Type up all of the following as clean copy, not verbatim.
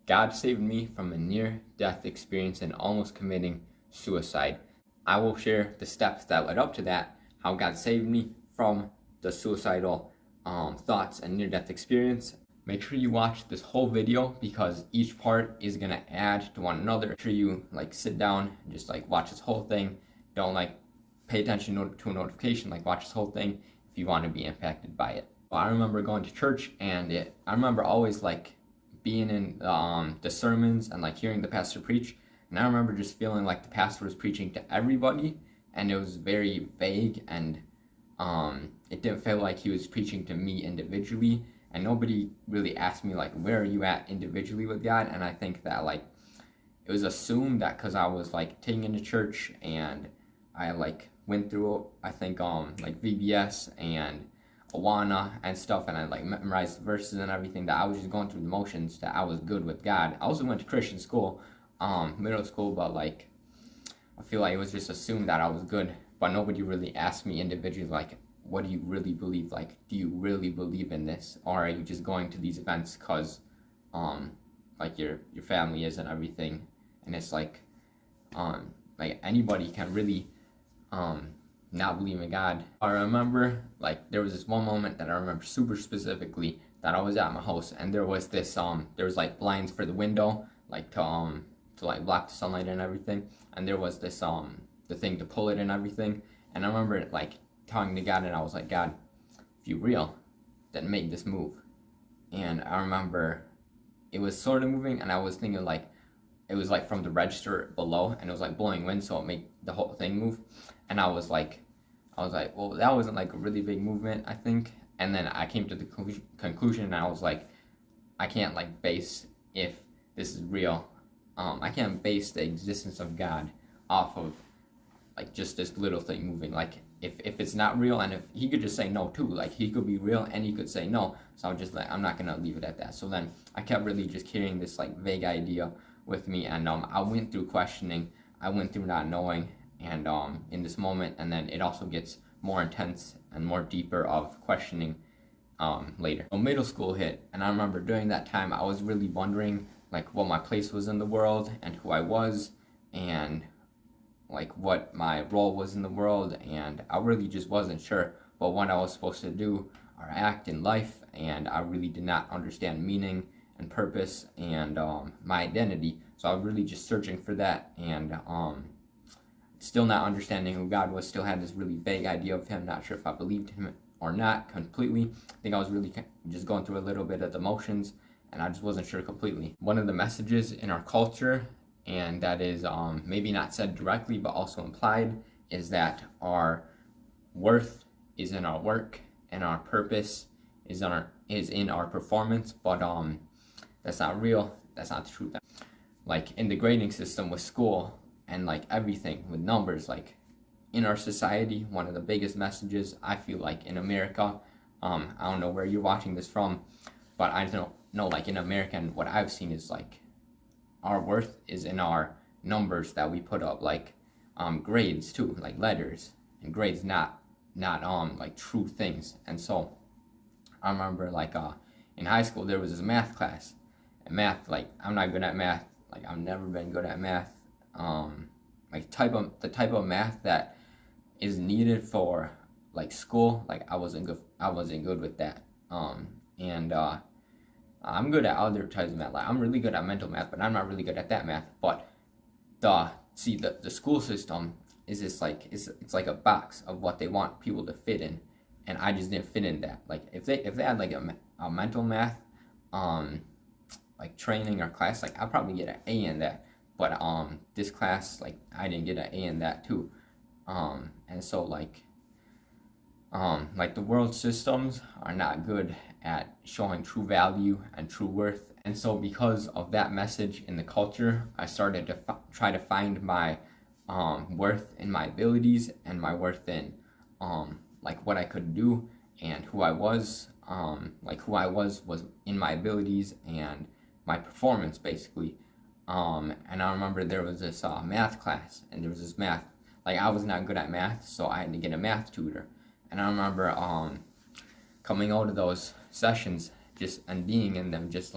God saved me from a near-death experience and almost committing suicide. I will share the steps that led up to that, how God saved me from the suicidal thoughts and near-death experience. Make sure you watch this whole video because each part is gonna add to one another. Make sure you sit down and just watch this whole thing. Don't pay attention to a notification. Watch this whole thing if you want to be impacted by it. I remember going to church, and I remember always being in the sermons and hearing the pastor preach, and I remember just feeling like the pastor was preaching to everybody, and it was very vague, and it didn't feel like he was preaching to me individually, and nobody really asked me where are you at individually with God. And I think that it was assumed that because I was taken into church and I went through I think VBS and Awana and stuff, and I memorized the verses and everything, that I was just going through the motions, that I was good with God. I also went to Christian school, middle school, but I feel like it was just assumed that I was good, but nobody really asked me individually what do you really believe? Do you really believe in this, or are you just going to these events because your family is and everything? And it's anybody can really not believe in God. I remember there was this one moment that I remember super specifically, that I was at my house, and there was this there was blinds for the window to block the sunlight and everything, and there was this the thing to pull it and everything. And I remember talking to God, and I was like, God, if you're real, then make this move. And I remember it was sort of moving, and I was thinking it was from the register below, and it was blowing wind, so it made the whole thing move. And I was like, well, that wasn't a really big movement, I think. And then I came to the conclusion, and I was like, I can't base, if this is real, I can't base the existence of God off of just this little thing moving. If it's not real, and if he could just say no too, he could be real and he could say no. So I'm just I'm not gonna leave it at that. So then I kept really just carrying this vague idea with me, and I went through questioning, I went through not knowing, and in this moment, and then it also gets more intense and more deeper of questioning later. So middle school hit, and I remember during that time I was really wondering what my place was in the world, and who I was, and what my role was in the world, and I really just wasn't sure what I was supposed to do or act in life, and I really did not understand meaning and purpose and my identity. So I was really just searching for that, and still not understanding who God was, still had this really vague idea of him, not sure if I believed him or not completely. I think I was really just going through a little bit of the motions, and I just wasn't sure completely. One of the messages in our culture, and that is maybe not said directly but also implied, is that our worth is in our work, and our purpose is in our performance. But that's not real. That's not the truth. In the grading system with school and everything with numbers, in our society, one of the biggest messages I feel in America, I don't know where you're watching this from, but I don't know in America, and what I've seen is our worth is in our numbers that we put up, grades too, letters and grades, not true things. And so I remember in high school there was this math class, and math, I'm not good at math, I've never been good at math, the type of math that is needed for school, I wasn't good with that. And I'm good at other types of math. I'm really good at mental math, but I'm not really good at that math. But the school system is just it's like a box of what they want people to fit in, and I just didn't fit in that. If they had a mental math training or class, I'll probably get an A in that. But this class, I didn't get an A in that too. And so the world systems are not good at showing true value and true worth. And so because of that message in the culture, I started to try to find my worth in my abilities, and my worth in what I could do, and who I was. Who I was in my abilities and my performance, basically. And I remember there was this math class, and there was this math, I was not good at math, so I had to get a math tutor. And I remember coming out of those sessions and being in them, just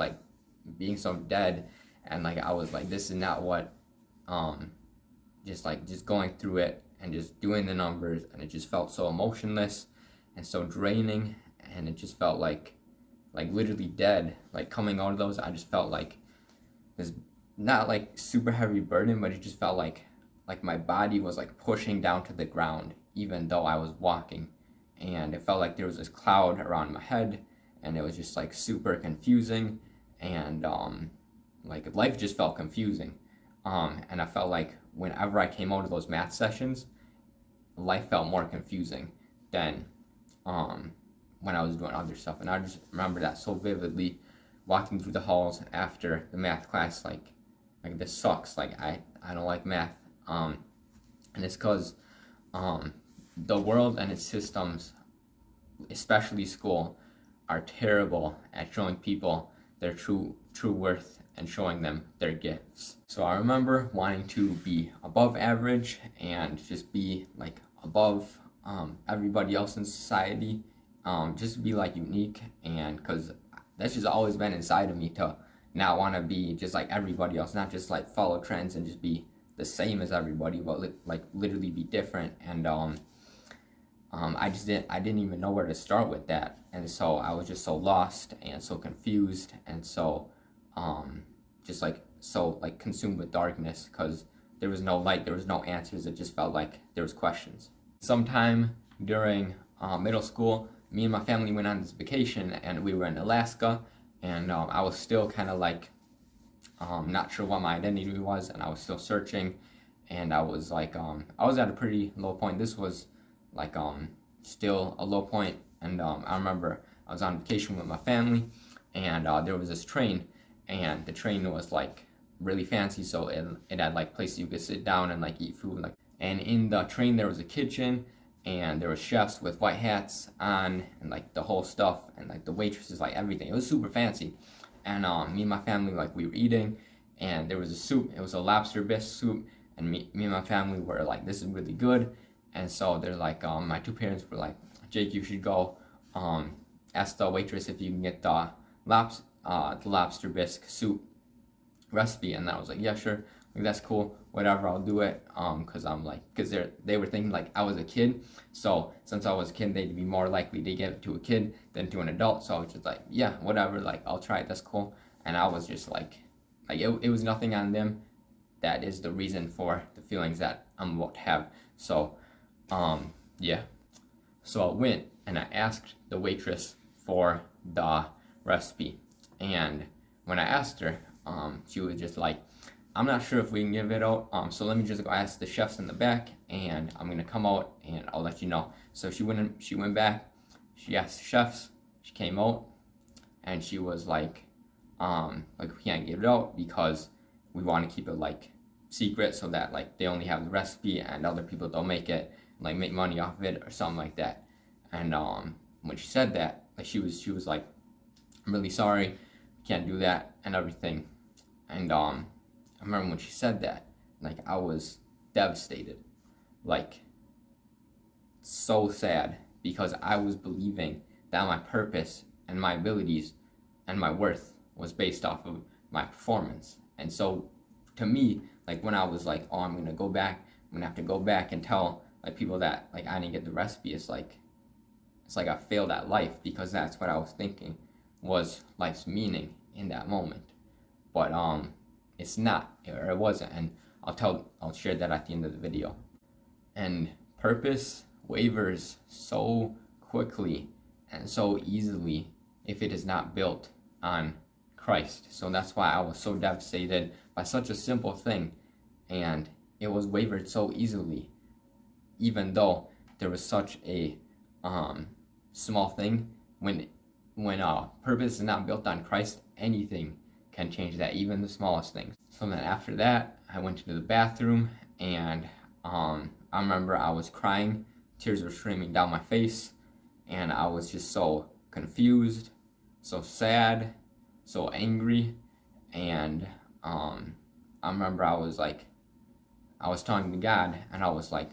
being so dead, and like I was like, this is not what, just going through it and just doing the numbers, and it just felt so emotionless and so draining, and it just felt like literally dead. Like coming out of those, I just felt like this, not like super heavy burden, but it just felt like my body was like pushing down to the ground even though I was walking, and it felt like there was this cloud around my head, and it was just like super confusing, and like life just felt confusing, and I felt like whenever I came out of those math sessions, life felt more confusing than when I was doing other stuff. And I just remember that so vividly, walking through the halls after the math class, like this sucks, like I don't like math, and it's because the world and its systems, especially school, are terrible at showing people their true worth and showing them their gifts. So I remember wanting to be above average and just be like above everybody else in society, just to be like unique, and because that's just always been inside of me, to not want to be just like everybody else, not just like follow trends and just be the same as everybody, but like literally be different. And I didn't even know where to start with that, and so I was just so lost and so confused, and so just like so like consumed with darkness, because there was no light, there was no answers. It just felt like there was questions. Sometime during middle school, me and my family went on this vacation, and we were in Alaska, and I was still kind of like not sure what my identity was, and I was still searching, and I was like I was at a pretty low point. This was like still a low point, and I remember I was on vacation with my family, and there was this train, and the train was like really fancy, so it had like places you could sit down and like eat food, like, and in the train there was a kitchen, and there were chefs with white hats on, and like the whole stuff, and like the waitresses, like everything. It was super fancy, and me and my family, like, we were eating, and there was a soup. It was a lobster bisque soup, and me and my family were like, this is really good. And so they're like, my two parents were like, Jake, you should go ask the waitress if you can get the lobster bisque soup recipe. And I was like, yeah, sure, like, that's cool, whatever, I'll do it, because I'm like, because they were thinking like I was a kid, so since I was a kid, they'd be more likely to give it to a kid than to an adult. So I was just like, yeah, whatever, like, I'll try it, that's cool. And I was just like it was nothing on them. That is the reason for the feelings that I'm about to have. So yeah, so I went and I asked the waitress for the recipe, and when I asked her, she was just like, I'm not sure if we can give it out, so let me just go ask the chefs in the back, and I'm gonna come out and I'll let you know. So she went back, she asked the chefs, she came out, and she was like we can't give it out because we want to keep it like secret, so that like they only have the recipe and other people don't make it, like make money off of it or something like that. And when she said that, like, she was like, I'm really sorry, can't do that and everything. And I remember when she said that, like, I was devastated, like, so sad, because I was believing that my purpose and my abilities and my worth was based off of my performance. And so to me, like, when I was like, oh, I'm gonna have to go back and tell like people that like I didn't get the recipe, it's like I failed at life, because that's what I was thinking was life's meaning in that moment. But it's not, or it wasn't, and I'll share that at the end of the video. And purpose wavers so quickly and so easily if it is not built on Christ. So that's why I was so devastated by such a simple thing, and it was wavered so easily, even though there was such a small thing. When purpose is not built on Christ, anything can change that, even the smallest things. So then after that, I went to the bathroom, and I remember I was crying, tears were streaming down my face, and I was just so confused, so sad, so angry. And I remember I was talking to God, and I was like,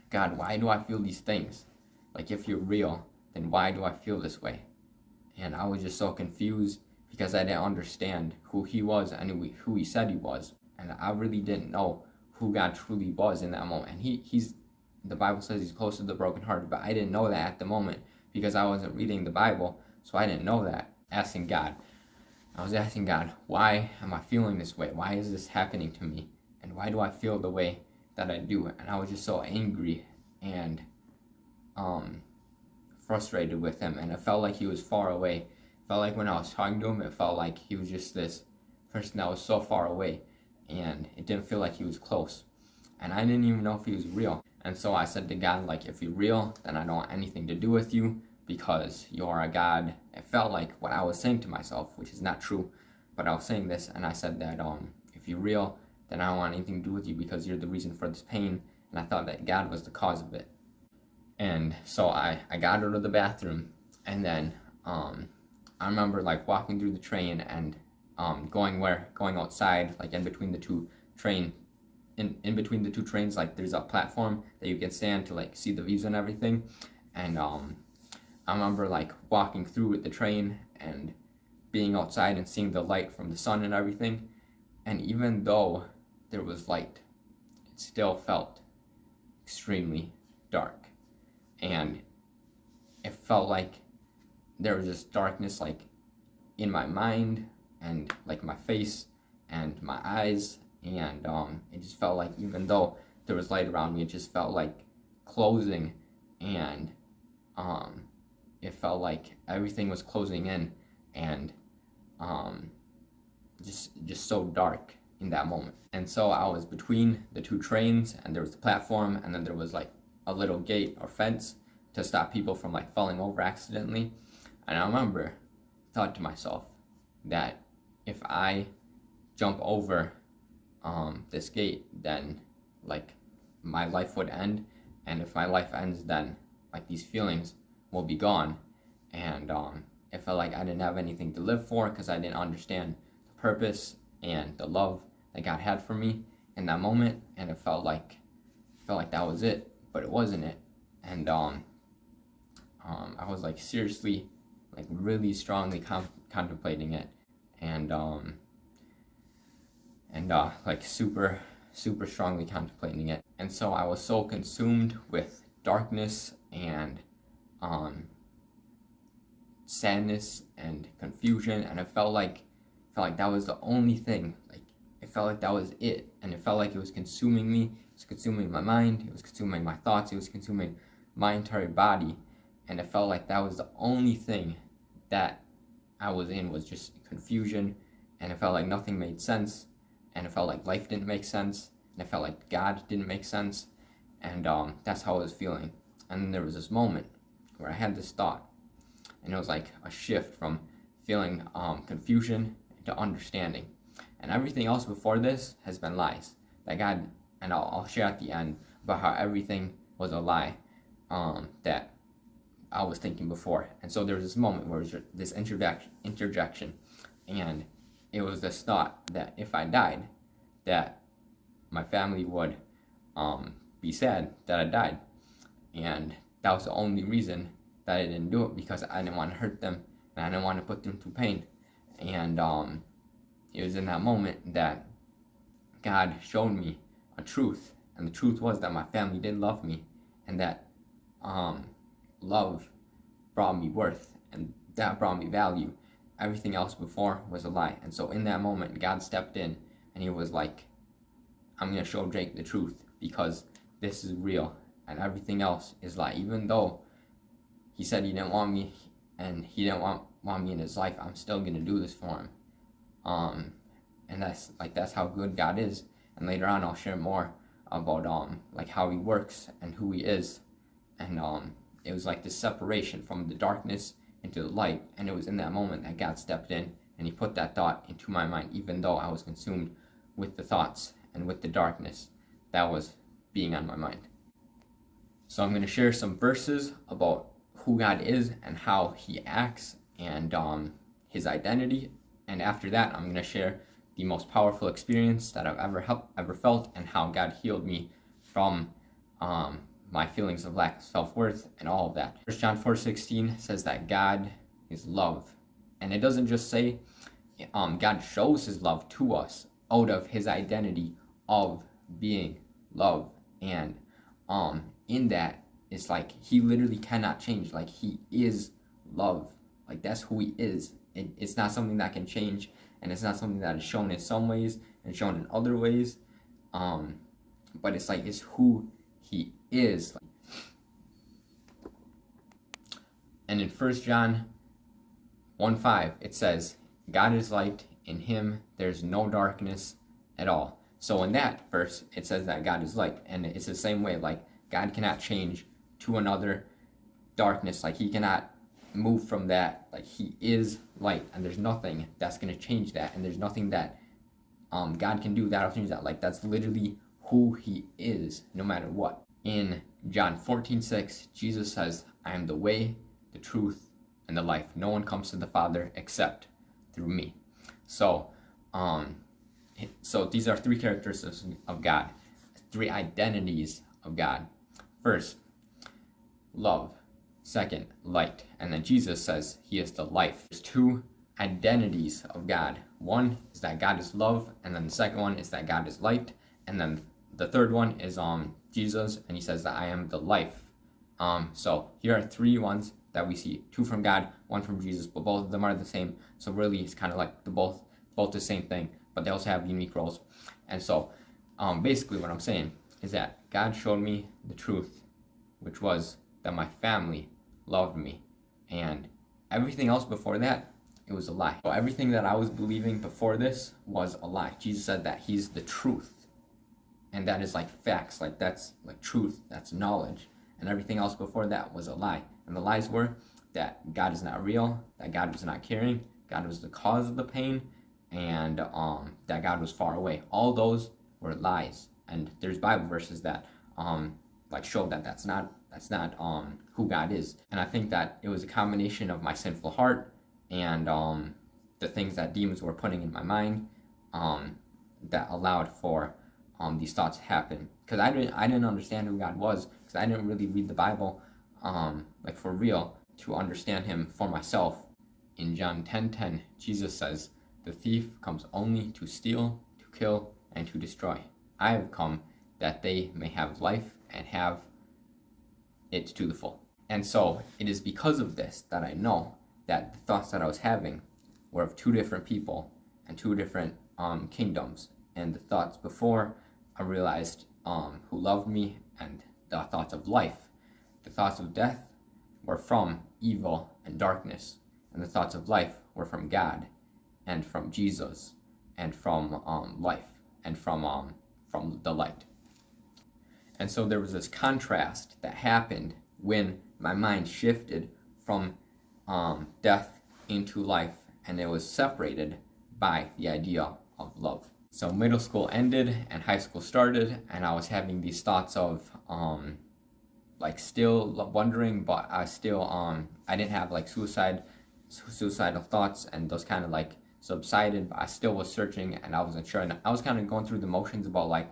God, why do I feel these things? Like, if you're real, then why do I feel this way? And I was just so confused, because I didn't understand who he was and who he said he was. And I really didn't know who God truly was in that moment. And he's the Bible says he's close to the brokenhearted, but I didn't know that at the moment because I wasn't reading the Bible, so I didn't know that. I was asking God, why am I feeling this way? Why is this happening to me? And why do I feel the way that I do? And I was just so angry and frustrated with him, and it felt like he was far away. It felt like when I was talking to him, it felt like he was just this person that was so far away, and it didn't feel like he was close. And I didn't even know if he was real. And so I said to God, like, if you're real, then I don't want anything to do with you because you're a God. It felt like what I was saying to myself, which is not true, but I was saying this, and I said that if you're real, then I don't want anything to do with you because you're the reason for this pain. And I thought that God was the cause of it. And so I got out of the bathroom, and then I remember like walking through the train and going outside, like in between the two trains, like there's a platform that you can stand to like see the views and everything. And I remember like walking through the train and being outside and seeing the light from the sun and everything. And even though there was light, it still felt extremely dark. And it felt like there was this darkness like in my mind and like my face and my eyes, and it just felt like even though there was light around me, it just felt like closing, and it felt like everything was closing in, and just so dark in that moment. And so I was between the two trains, and there was the platform, and then there was like a little gate or fence to stop people from like falling over accidentally. And I remember thought to myself that if I jump over this gate, then like my life would end, and if my life ends, then like these feelings will be gone. And it felt like I didn't have anything to live for because I didn't understand the purpose and the love that God had for me in that moment. And it felt like that was it, but it wasn't it. And I was like seriously, like really strongly contemplating it, and like super strongly contemplating it. And so I was so consumed with darkness and sadness and confusion, and it felt like that was the only thing. Like it felt like that was it, and it felt like it was consuming me. It was consuming my mind. It was consuming my thoughts. It was consuming my entire body, and it felt like that was the only thing that I was in, was just confusion, and it felt like nothing made sense, and it felt like life didn't make sense, and it felt like God didn't make sense, and that's how I was feeling. And then there was this moment where I had this thought, and it was like a shift from feeling confusion to understanding. And everything else before this has been lies that God, and I'll share at the end about how everything was a lie that I was thinking before. And so there was this moment where it was this interjection, and it was this thought that if I died, that my family would be sad that I died. And that was the only reason that I didn't do it, because I didn't want to hurt them and I didn't want to put them through pain. And it was in that moment that God showed me a truth, and the truth was that my family did love me, and that love brought me worth, and that brought me value. Everything else before was a lie. And so in that moment, God stepped in, and he was like, I'm going to show Jake the truth, because this is real and everything else is lie. Even though he said he didn't want me and he didn't want me in his life, I'm still going to do this for him. And that's how good God is. And later on I'll share more about like how he works and who he is. And it was like this separation from the darkness into the light, and it was in that moment that God stepped in and he put that thought into my mind, even though I was consumed with the thoughts and with the darkness that was being on my mind. So I'm going to share some verses about who God is and how he acts, and his identity. And after that, I'm going to share the most powerful experience that I've ever felt, and how God healed me from my feelings of lack of self-worth and all of that. 1 John 4:16 says that God is love. And it doesn't just say God shows his love to us out of his identity of being love. And in that, it's like he literally cannot change. Like, he is love. Like, that's who he is. It's not something that can change, and it's not something that is shown in some ways and shown in other ways. But it's like, it's who he is. And in 1 John 1:5, it says, God is light, in him there's no darkness at all. So in that verse, it says that God is light, and it's the same way. Like, God cannot change to another darkness. Like, he cannot move from that. Like, he is light, and there's nothing that's going to change that, and there's nothing that God can do that'll change that. Like, that's literally who he is, no matter what. In John 14:6, Jesus says, I am the way, the truth, and the life. No one comes to the Father except through me. So these are three characteristics of God, three identities of God. First, love. Second, light. And then Jesus says he is the life. There's two identities of God. One is that God is love, and then the second one is that God is light, and then the third one is Jesus, and he says that I am the life. So here are three ones that we see: two from God, one from Jesus, but both of them are the same. So really, it's kind of like both the same thing, but they also have unique roles. And so, basically, what I'm saying is that God showed me the truth, which was that my family loved me, and everything else before that, it was a lie. So everything that I was believing before this was a lie. Jesus said that he's the truth, and that is like facts, like that's like truth, that's knowledge, and everything else before that was a lie. And the lies were that God is not real, that God was not caring, God was the cause of the pain, and that God was far away. All those were lies, and there's Bible verses that like show that that's not who God is. And I think that it was a combination of my sinful heart and the things that demons were putting in my mind that allowed for these thoughts to happen. Because I didn't understand who God was, because I didn't really read the Bible like for real to understand him for myself. In John 10:10, Jesus says, the thief comes only to steal, to kill, and to destroy. I have come that they may have life and have it to the full. And so it is because of this that I know that the thoughts that I was having were of two different people and two different kingdoms. And the thoughts before, I realized who loved me, and the thoughts of life. The thoughts of death were from evil and darkness, and the thoughts of life were from God and from Jesus and from life and from the light. And so there was this contrast that happened when my mind shifted from death into life, and it was separated by the idea of love. So middle school ended and high school started, and I was having these thoughts of like still wondering, but I still I didn't have like suicidal thoughts, and those kind of like subsided, but I still was searching, and I wasn't sure, and I was kind of going through the motions about like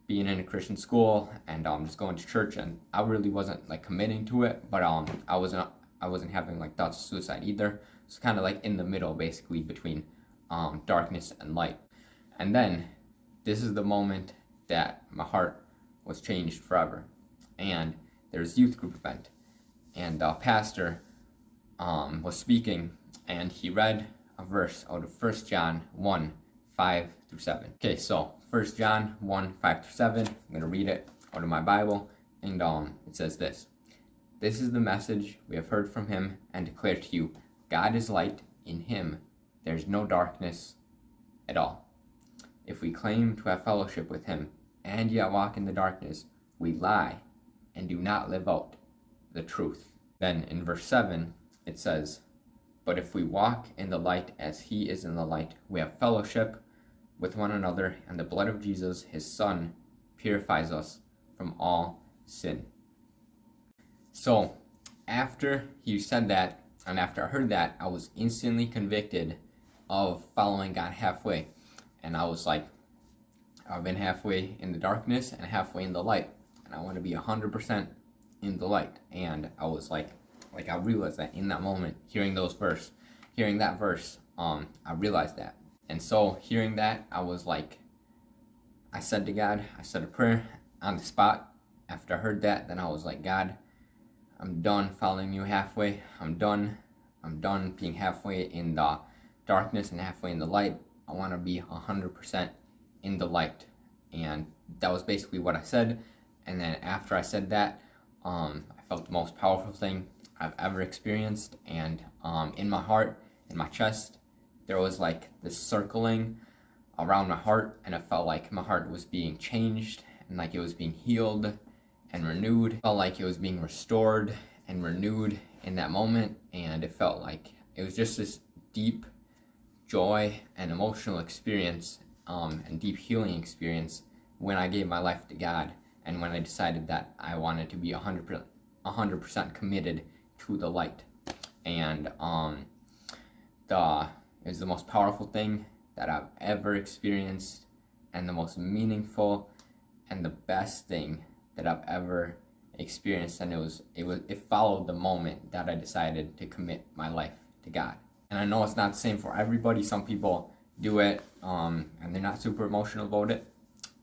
being in a Christian school and just going to church, and I really wasn't like committing to it, but I wasn't having like thoughts of suicide either. So kind of like in the middle, basically between darkness and light. And then this is the moment that my heart was changed forever. And there's youth group event, and the pastor was speaking, and he read a verse out of 1 John 1:5-7. Okay, so 1 John 1:5-7. I'm gonna read it out of my Bible, and it says this: this is the message we have heard from him and declare to you. God is light, in him there's no darkness at all. If we claim to have fellowship with him and yet walk in the darkness, we lie and do not live out the truth. Then in verse 7, it says, but if we walk in the light as he is in the light, we have fellowship with one another, and the blood of Jesus, his son, purifies us from all sin. So after he said that, and after I heard that, I was instantly convicted of following God halfway. And I was like, I've been halfway in the darkness and halfway in the light, and I want to be 100% in the light. And I was like I realized that in that moment, hearing that verse, I realized that. And so hearing that, I was like, I said to God, I said a prayer on the spot. After I heard that, then I was like, God, I'm done following you halfway. I'm done being halfway in the darkness and halfway in the light. I want to be 100% in the light. And that was basically what I said. And then after I said that, I felt the most powerful thing I've ever experienced. And in my heart, in my chest, there was like this circling around my heart, and it felt like my heart was being changed and like it was being healed and renewed. It felt like it was being restored and renewed in that moment, and it felt like it was just this deep joy and emotional experience, and deep healing experience when I gave my life to God, and when I decided that I wanted to be 100% committed to the light. And it was the most powerful thing that I've ever experienced, and the most meaningful and the best thing that I've ever experienced. And it followed the moment that I decided to commit my life to God. And I know it's not the same for everybody. Some people do it and they're not super emotional about it.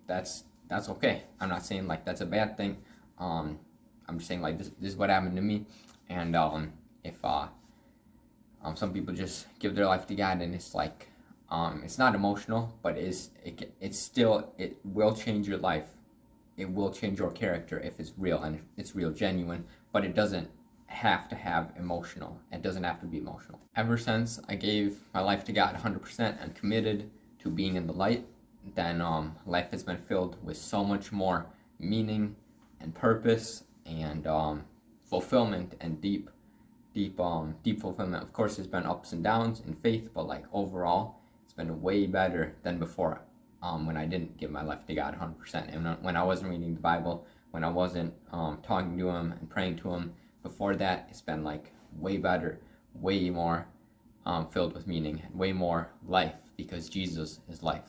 That's okay. I'm not saying like that's a bad thing. I'm just saying like this is what happened to me. And if some people just give their life to God, and it's like it's not emotional, but it will change your life. It will change your character if it's real, and it's real, genuine. But it doesn't have to have emotional. It doesn't have to be emotional. Ever since I gave my life to God 100% and committed to being in the light, then life has been filled with so much more meaning and purpose and fulfillment and deep fulfillment. Of course, there's been ups and downs in faith, but like overall, it's been way better than before. When I didn't give my life to God 100%, and when I wasn't reading the Bible, when I wasn't talking to Him and praying to Him. Before that, it's been like way better, way more filled with meaning, and way more life, because Jesus is life.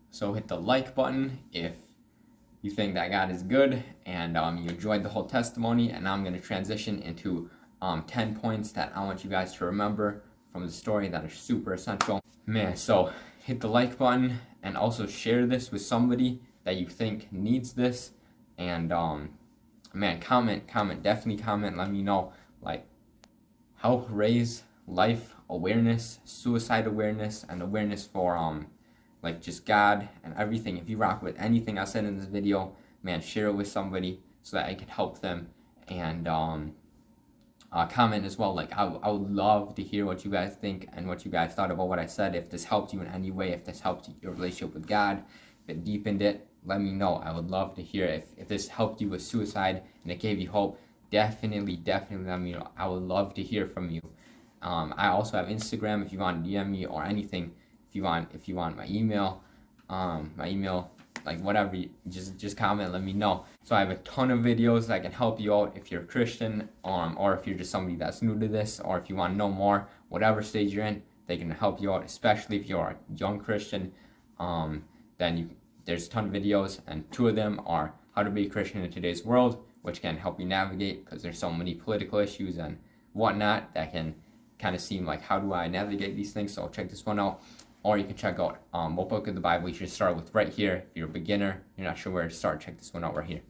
So hit the like button if you think that God is good and you enjoyed the whole testimony. And now I'm going to transition into 10 points that I want you guys to remember from the story that are super essential. Man, so hit the like button and also share this with somebody that you think needs this. And man, comment, definitely comment. Let me know like how to raise life awareness, suicide awareness, and awareness for like just God and everything. If you rock with anything I said in this video, man, share it with somebody so that I can help them. And comment as well. Like I would love to hear what you guys think and what you guys thought about what I said. If this helped you in any way, if this helped your relationship with God, if it deepened it, let me know. I would love to hear it. If this helped you with suicide and it gave you hope, definitely let me know. I would love to hear from you. I also have Instagram if you want to DM me or anything. If you want my email, like whatever, just comment, let me know. So I have a ton of videos that can help you out if you're a Christian, or if you're just somebody that's new to this, or if you want to know more, whatever stage you're in, they can help you out, especially if you're a young Christian. There's a ton of videos, and 2 of them are how to be a Christian in today's world, which can help you navigate, because there's so many political issues and whatnot that can kind of seem like, how do I navigate these things? So check this one out. Or you can check out what book of the Bible you should start with right here. If you're a beginner, you're not sure where to start, check this one out right here.